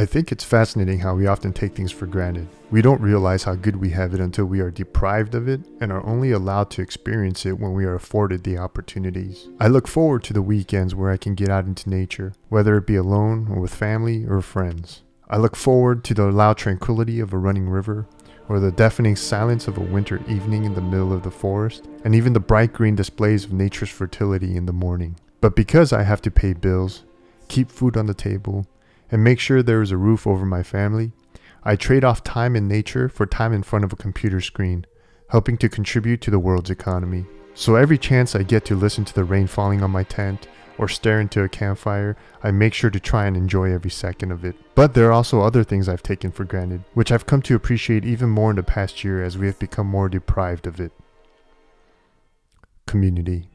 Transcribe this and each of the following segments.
I think it's fascinating how we often take things for granted. We don't realize how good we have it until we are deprived of it and are only allowed to experience it when we are afforded the opportunities. I look forward to the weekends where I can get out into nature, whether it be alone or with family or friends. I look forward to the loud tranquility of a running river, or the deafening silence of a winter evening in the middle of the forest, and even the bright green displays of nature's fertility in the morning. But because I have to pay bills, keep food on the table, and make sure there is a roof over my family, I trade off time in nature for time in front of a computer screen, helping to contribute to the world's economy. So every chance I get to listen to the rain falling on my tent or stare into a campfire, I make sure to try and enjoy every second of it. But there are also other things I've taken for granted, which I've come to appreciate even more in the past year as we have become more deprived of it. Community.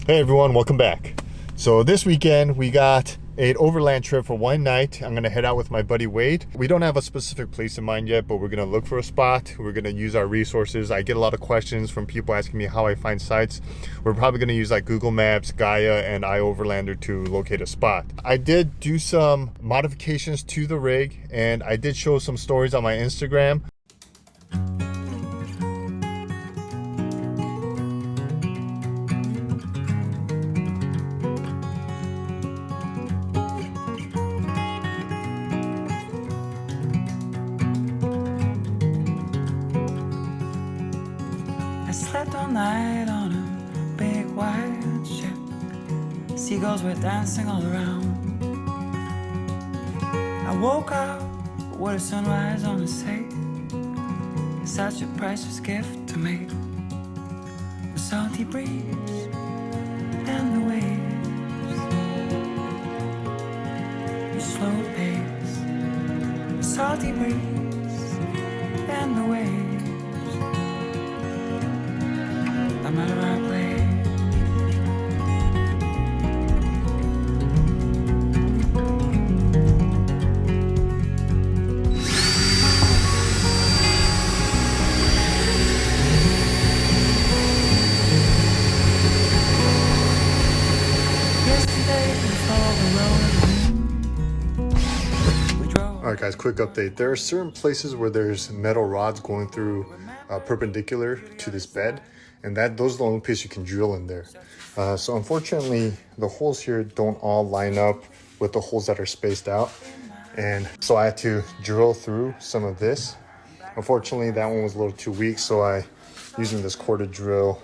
Hey everyone, welcome back. So this weekend we got an overland trip for one night. I'm gonna head out with my buddy Wade. We don't have a specific place in mind yet, but we're gonna look for a spot. We're gonna use our resources. I get a lot of questions from people asking me how I find sites. We're probably gonna use like Google Maps, Gaia, and iOverlander to locate a spot. I did do some modifications to the rig, and I did show some stories on my Instagram. I slept all night on a big white ship. Seagulls were dancing all around. I woke up with a sunrise on the sea. Such a precious gift to me. The salty breeze and the waves, the slow pace. The salty breeze and the waves. No matter where I play. Alright guys, quick update. There are certain places where there's metal rods going through perpendicular to this bed, and those are the only place you can drill in there. So unfortunately, the holes here don't all line up with the holes that are spaced out, and so I had to drill through some of this. Unfortunately, that one was a little too weak, so I using this quarter drill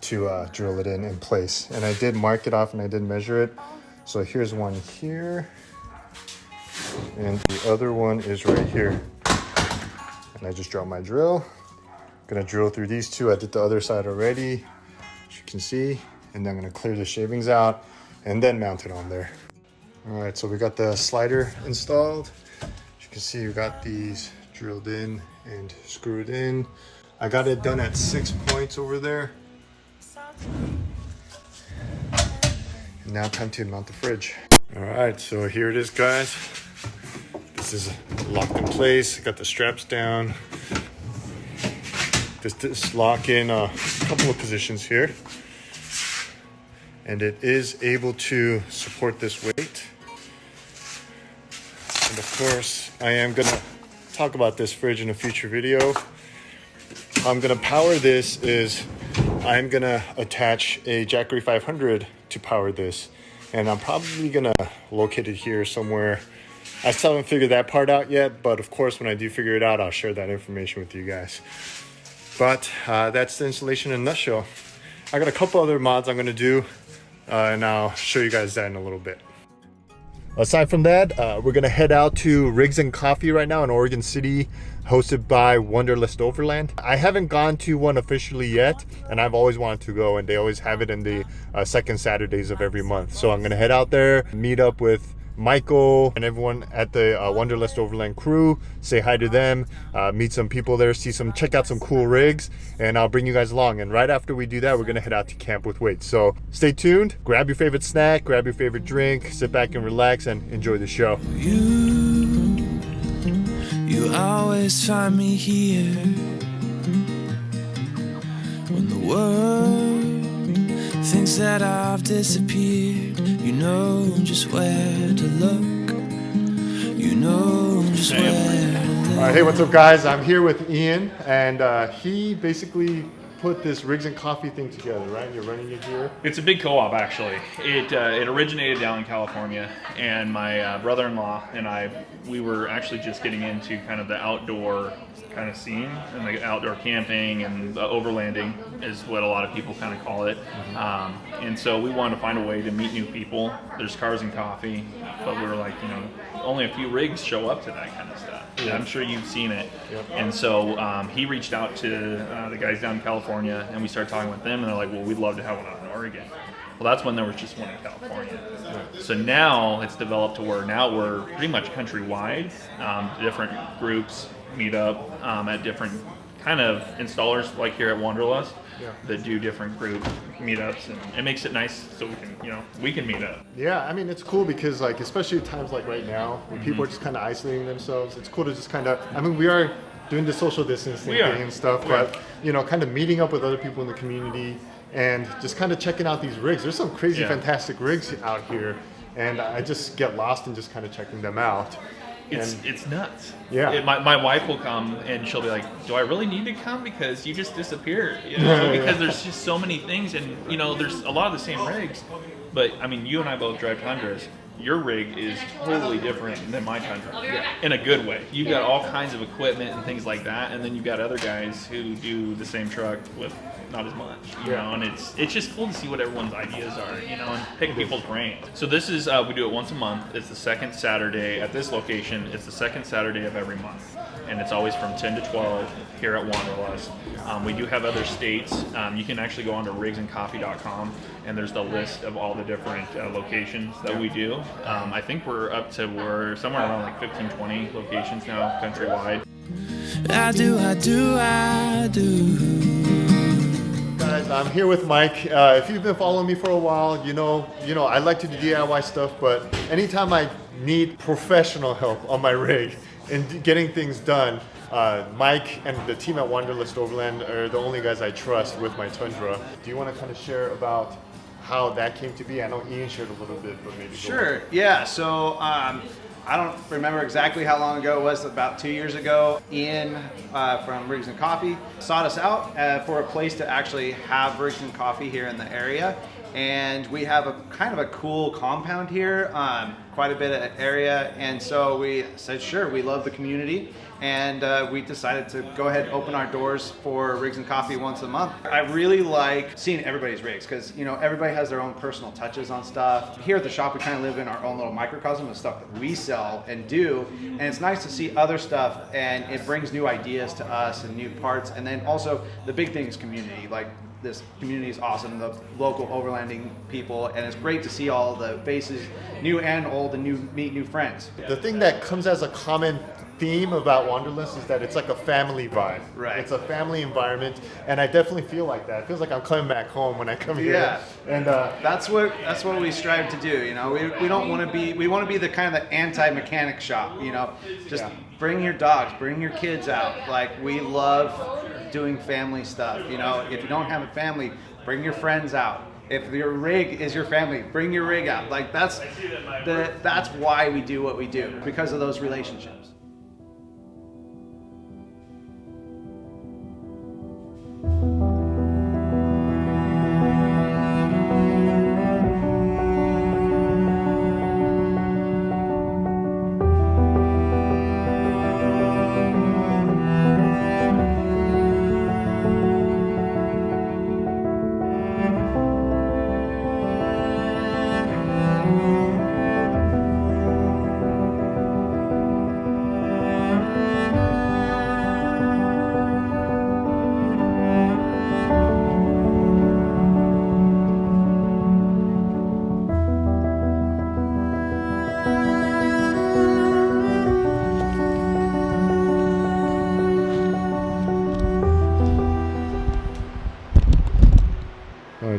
to drill it in place. And I did mark it off and I did measure it. So here's one here, and the other one is right here. And I just dropped my drill. Gonna drill through these two. I did the other side already, as you can see, and then I'm gonna clear the shavings out and then mount it on there. All right, so we got the slider installed. As you can see, we got these drilled in and screwed in. I got it done at 6 points over there. And now time to mount the fridge. All right, so here it is, guys. This is locked in place. Got the straps down. This lock in a couple of positions here, and it is able to support this weight. And of course, I am gonna talk about this fridge in a future video. How I'm gonna power this is I'm gonna attach a Jackery 500 to power this, and I'm probably gonna locate it here somewhere. I still haven't figured that part out yet, but of course when I do figure it out, I'll share that information with you guys. But that's the installation in a nutshell. I got a couple other mods I'm gonna do, and I'll show you guys that in a little bit. Aside from that, we're gonna head out to Rigs and Coffee right now in Oregon City, hosted by Wanderlust Overland. I haven't gone to one officially yet, and I've always wanted to go, and they always have it in the second Saturdays of every month. So I'm gonna head out there, meet up with Michael and everyone at the Wanderlust Overland crew, say hi to them, meet some people there, check out some cool rigs, and I'll bring you guys along. And right after we do that, we're gonna head out to camp with Wade. So stay tuned, grab your favorite snack, grab your favorite drink, sit back and relax and enjoy the show. You always find me here when the world thinks that I've disappeared. You know just where to look. You know just where to look. All right, hey, what's up, guys? I'm here with Ian, and he basically put this Rigs and Coffee thing together, right? You're running it here. It's a big co-op, actually. It originated down in California, and my brother-in-law and we were actually just getting into kind of the outdoor kind of scene, and the outdoor camping and the overlanding is what a lot of people kind of call it. And so we wanted to find a way to meet new people. There's Cars and Coffee, but we were like, only a few rigs show up to that kind of stuff. Yeah. I'm sure you've seen it. Yep. And so he reached out to the guys down in California, and we started talking with them, and they're like, well, we'd love to have one out in Oregon. Well, that's when there was just one in California. So now it's developed to where now we're pretty much countrywide. Different groups meet up at different kind of installers, like here at Wanderlust, that do different group meetups, and it makes it nice so we can meet up. Yeah, I mean, it's cool because, like, especially at times like right now when people are just kind of isolating themselves, it's cool to just kind of, we are doing the social distancing thing and stuff, but kind of meeting up with other people in the community and just kind of checking out these rigs. There's some crazy, fantastic rigs out here, and I just get lost in just kind of checking them out. It's nuts. Yeah. My wife will come and she'll be like, do I really need to come? Because you just disappeared. Because there's just so many things, and there's a lot of the same rigs. But you and I both drive Tundras. Your rig is totally different than my Tundra, in a good way. You've got all kinds of equipment and things like that, and then you've got other guys who do the same truck with not as much, and it's just cool to see what everyone's ideas are, and pick people's brains. So this is, we do it once a month. It's the second Saturday at this location. It's the second Saturday of every month, and it's always from 10 to 12 here at Wanderlust. We do have other states. You can actually go on to rigsandcoffee.com, and there's the list of all the different locations that we do. I think we're somewhere around like 15, 20 locations now countrywide. I do. Guys, I'm here with Mike. If you've been following me for a while, you know I like to do DIY stuff, but anytime I need professional help on my rig and getting things done, Mike and the team at Wanderlust Overland are the only guys I trust with my Tundra. Do you want to kind of share about how that came to be? I know Ian shared a little bit, but maybe Sure. Yeah. So I don't remember exactly how long ago it was. About 2 years ago, Ian from Rigs and Coffee sought us out for a place to actually have Rigs and Coffee here in the area. And we have a kind of a cool compound here, quite a bit of area. And so we said, sure, we love the community. And we decided to go ahead and open our doors for Rigs and Coffee once a month. I really like seeing everybody's rigs because, everybody has their own personal touches on stuff. Here at the shop, we kind of live in our own little microcosm of stuff that we sell and do. And it's nice to see other stuff, and it brings new ideas to us and new parts. And then also the big thing is community. Like, this community is awesome, the local overlanding people, and it's great to see all the faces, new and old, and meet new friends. The thing that comes as a common theme about Wanderlust is that it's like a family vibe. Right. It's a family environment, and I definitely feel like that. It feels like I'm coming back home when I come here. Yeah. And that's what we strive to do. We don't want to be. We want to be the kind of the anti-mechanic shop. Just bring your dogs, bring your kids out. Like, we love doing family stuff. If you don't have a family, bring your friends out. If your rig is your family, bring your rig out. Like, that's why we do what we do, because of those relationships.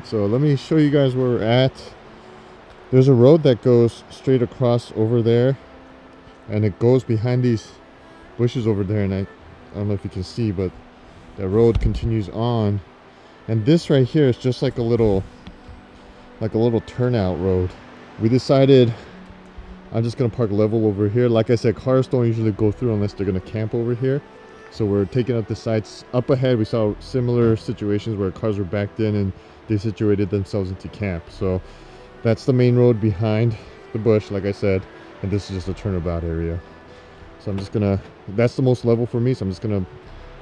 So let me show you guys where we're at. There's a road that goes straight across over there, and it goes behind these bushes over there, and I don't know if you can see, but the road continues on, and this right here is just like a little turnout road. We decided I'm just gonna park level over here. Like I said, cars don't usually go through unless they're gonna camp over here, so we're taking up the sites. Up ahead we saw similar situations where cars were backed in and they situated themselves into camp. So that's the main road behind the bush, like I said, and this is just a turnabout area. So I'm just gonna, that's the most level for me, so I'm just gonna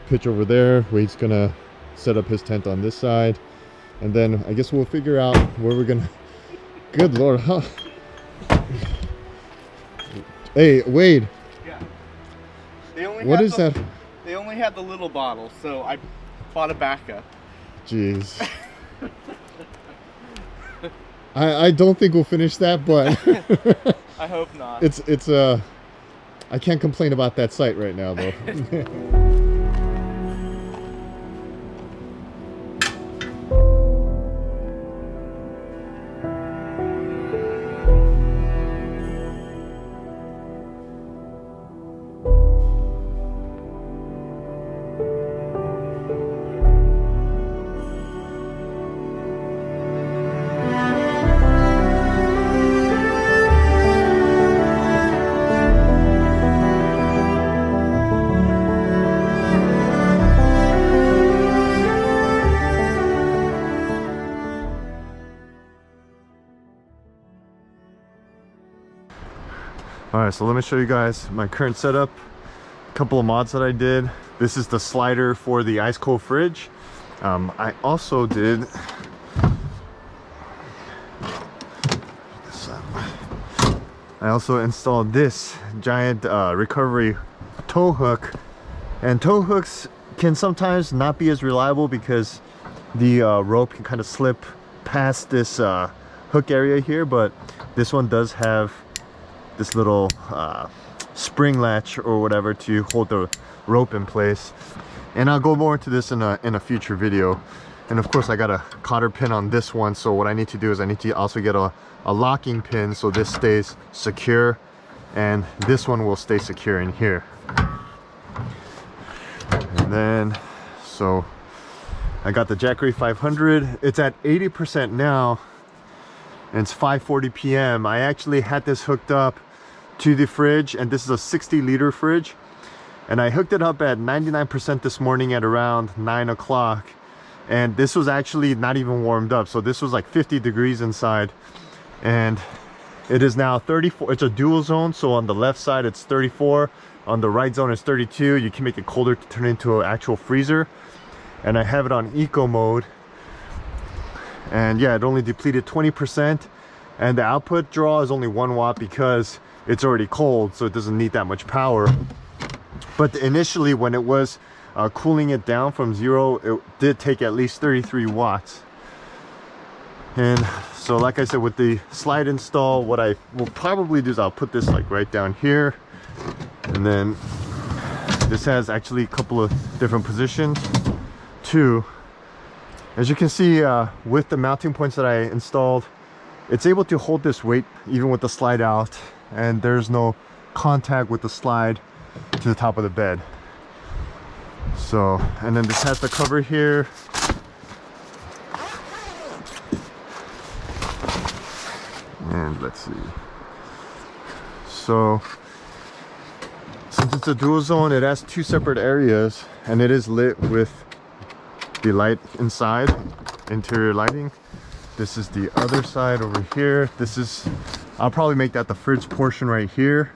pitch over there. Wade's gonna set up his tent on this side, and then I guess we'll figure out where we're gonna, good lord, huh? Hey Wade, Yeah. what is that? They only had the little bottle, so I bought a backup. Jeez. I don't think we'll finish that, but I hope not. it's I can't complain about that site right now though. Alright, so let me show you guys my current setup. A couple of mods that I did. This is the slider for the ice cold fridge. I also did I also installed this giant recovery tow hook, and tow hooks can sometimes not be as reliable because the rope can kind of slip past this hook area here, but this one does have this little spring latch or whatever to hold the rope in place, and I'll go more into this in a future video. And of course I got a cotter pin on this one, so what I need to do is I need to also get a locking pin so this stays secure, and this one will stay secure in here. And then so I got the Jackery 500. It's at 80% now, and it's 5:40 p.m. I actually had this hooked up to the fridge, and this is a 60-liter fridge, and I hooked it up at 99% this morning at around 9 o'clock, and this was actually not even warmed up, so this was like 50 degrees inside, and it is now 34. It's a dual zone, so on the left side it's 34, on the right zone it's 32. You can make it colder to turn into an actual freezer, and I have it on eco mode, and yeah, it only depleted 20%, and the output draw is only 1 watt because it's already cold, so it doesn't need that much power. But initially when it was cooling it down from 0, it did take at least 33 watts. And so like I said, with the slide install, what I will probably do is I'll put this like right down here, and then this has actually a couple of different positions too. As you can see, with the mounting points that I installed, it's able to hold this weight even with the slide out, and there's no contact with the slide to the top of the bed. So, and then this has the cover here, and let's see, so since it's a dual zone, it has 2 separate areas, and it is lit with the light inside, interior lighting. This is the other side over here. This is, I'll probably make that the fridge portion right here,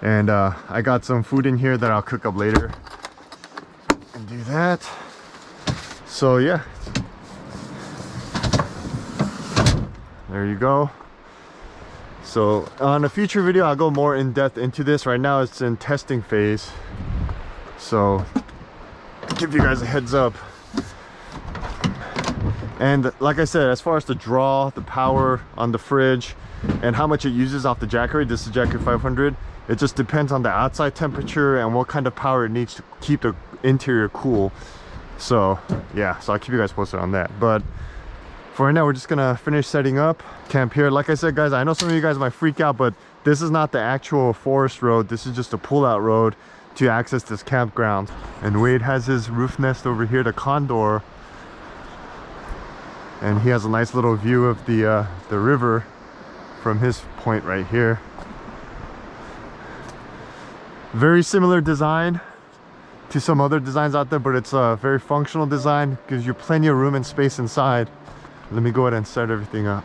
and I got some food in here that I'll cook up later and do that. So yeah, there you go. So on a future video I'll go more in depth into this. Right now it's in testing phase, so I'll give you guys a heads up. And like I said, as far as the draw, the power on the fridge, and how much it uses off the Jackery, this is Jackery 500, it just depends on the outside temperature and what kind of power it needs to keep the interior cool. So yeah, so I'll keep you guys posted on that. But For right now, we're just gonna finish setting up camp here. Like I said, guys, I know some of you guys might freak out, but this is not the actual forest road. This is just a pull-out road to access this campground. And Wade has his roof nest over here, the condor, and he has a nice little view of the river from his point right here. Very similar design to some other designs out there, but it's a very functional design, gives you plenty of room and space inside. Let me go ahead and set everything up.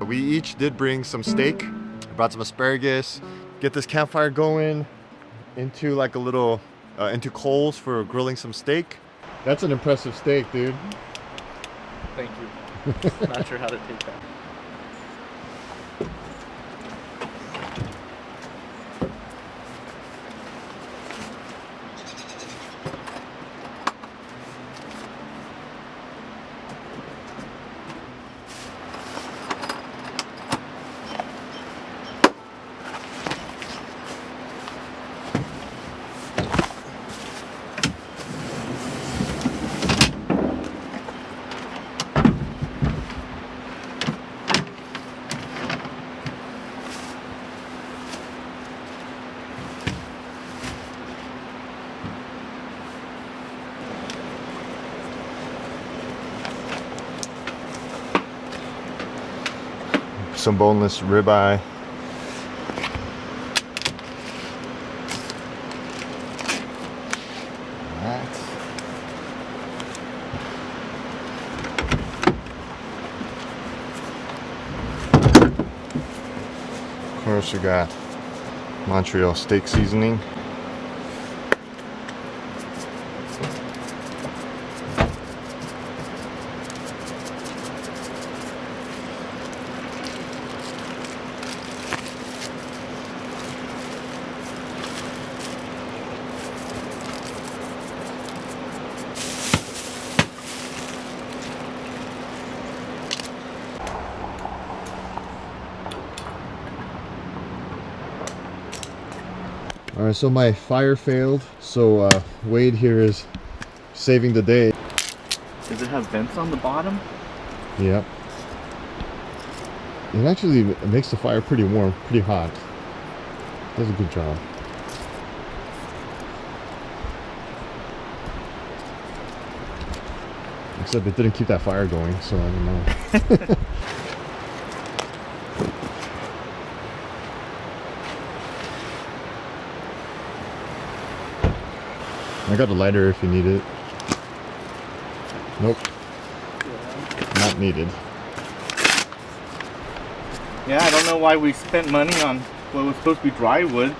We each did bring some steak, brought some asparagus, get this campfire going into like a little, into coals for grilling some steak. That's an impressive steak, dude. Thank you. Not sure how to take that. Some boneless ribeye. Of course, we got Montreal steak seasoning. Alright, so my fire failed, so Wade here is saving the day. Does it have vents on the bottom? Yep. It actually makes the fire pretty warm, pretty hot. Does a good job. Except it didn't keep that fire going, so I don't know. I got a lighter if you need it. Nope. Not needed. Yeah, I don't know why we spent money on what was supposed to be dry wood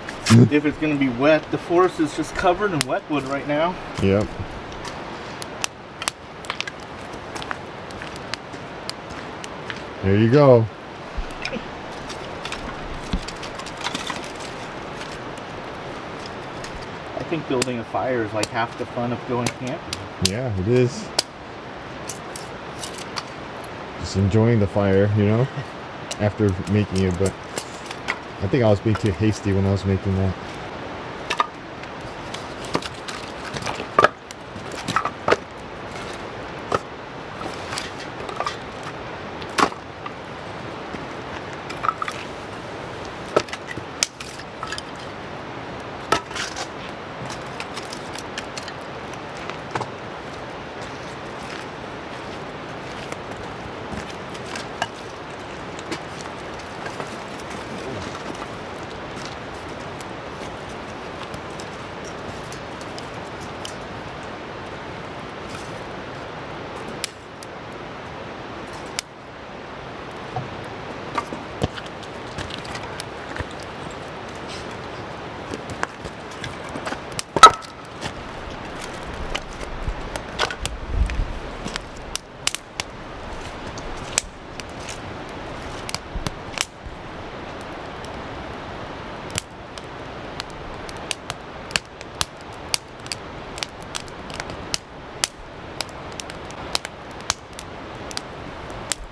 if it's going to be wet. The forest is just covered in wet wood right now. Yep. There you go. I think building a fire is like half the fun of going camping. Yeah, it is. Just enjoying the fire, you know, after making it, but I think I was being too hasty when I was making that.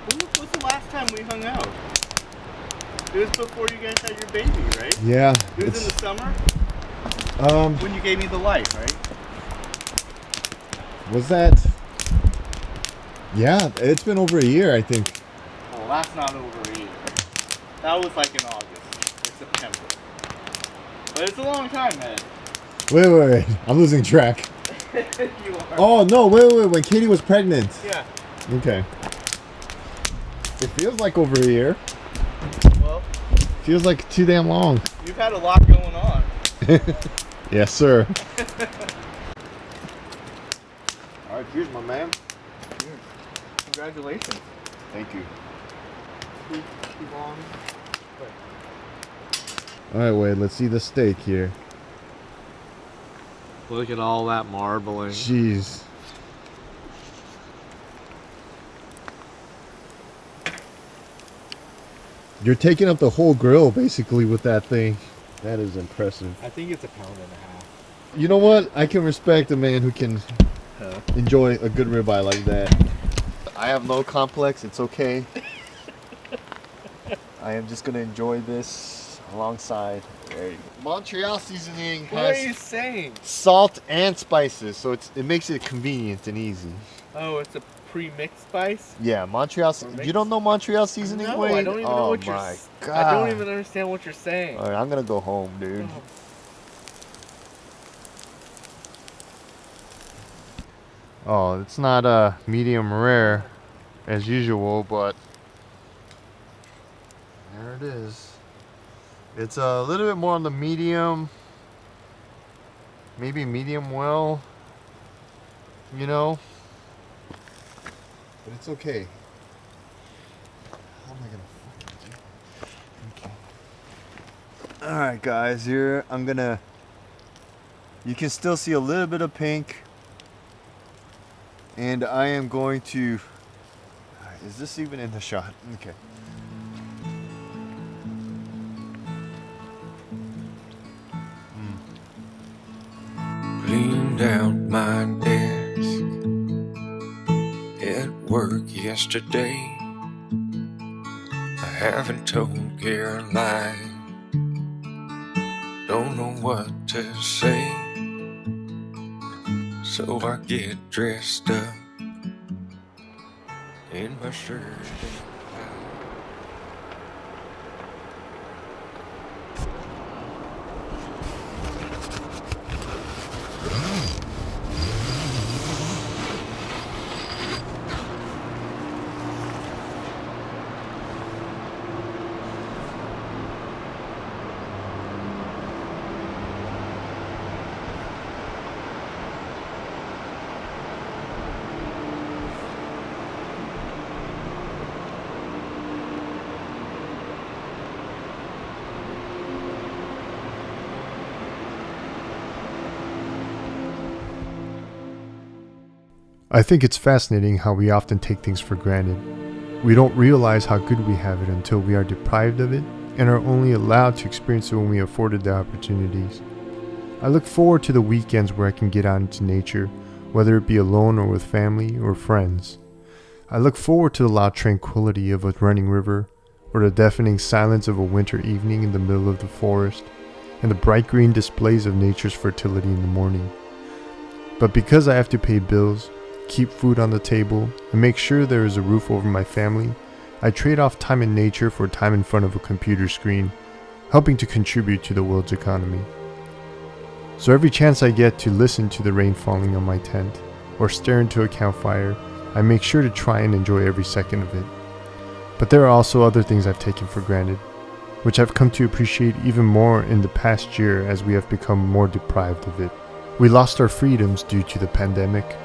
When was the last time we hung out? It was before you guys had your baby, right? Yeah. It was in the summer? When you gave me the light, right? Was that? Yeah, it's been over a year, I think. Well, that's not over a year. That was like in August or September. But it's a long time, man. Wait. I'm losing track. You are. Oh, no, wait. When Katie was pregnant. Yeah. Okay. It feels like over a year. Well, Feels like too damn long. you've had a lot going on. Yes, sir. All right, cheers, my man. Congratulations. Thank you. All right, wait. Let's see the steak here. Look at all that marbling. Jeez. You're taking up the whole grill basically with that thing. That is impressive. I think it's 1.5 pounds. You know what? I can respect a man who can enjoy a good ribeye like that. I have no complex. It's okay. I am just gonna enjoy this alongside. There you go. Montreal seasoning What are you has saying? salt and spices, so it makes it convenient and easy. Oh, it's a pre-mixed spice? Yeah, Montreal. You don't know Montreal seasoning? No, Wade? I don't even know what you're my s- God. I don't even understand what you're saying. All right, I'm gonna go home, dude. Oh, it's not medium rare as usual, but there it is. It's a little bit more on the medium, maybe medium well, you know, but it's okay. How am I gonna fucking do? Okay. All right, guys, here I'm gonna. You can still see a little bit of pink. And I am going to. Is this even in the shot? Okay. Cleaned out my desk at work yesterday. I haven't told Caroline. Don't know what to say. So I get dressed up in my shirt and tie. I think it's fascinating how we often take things for granted. We don't realize how good we have it until we are deprived of it and are only allowed to experience it when we are afforded the opportunities. I look forward to the weekends where I can get out into nature, whether it be alone or with family or friends. I look forward to the loud tranquility of a running river, or the deafening silence of a winter evening in the middle of the forest, and the bright green displays of nature's fertility in the morning. But because I have to pay bills, keep food on the table, and make sure there is a roof over my family, I trade off time in nature for time in front of a computer screen, helping to contribute to the world's economy. So every chance I get to listen to the rain falling on my tent, or stare into a campfire, I make sure to try and enjoy every second of it. But there are also other things I've taken for granted, which I've come to appreciate even more in the past year as we have become more deprived of it. We lost our freedoms due to the pandemic,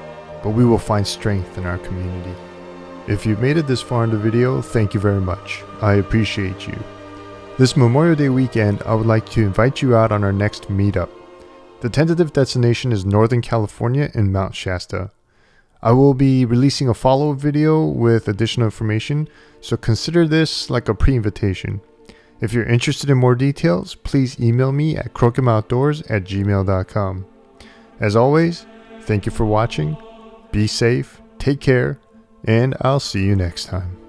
but we will find strength in our community. If you've made it this far in the video, thank you very much. I appreciate you. This Memorial Day weekend, I would like to invite you out on our next meetup. The tentative destination is Northern California in Mount Shasta. I will be releasing a follow-up video with additional information, so consider this like a pre-invitation. If you're interested in more details, please email me at croakumoutdoors@gmail.com. As always, thank you for watching, be safe, take care, and I'll see you next time.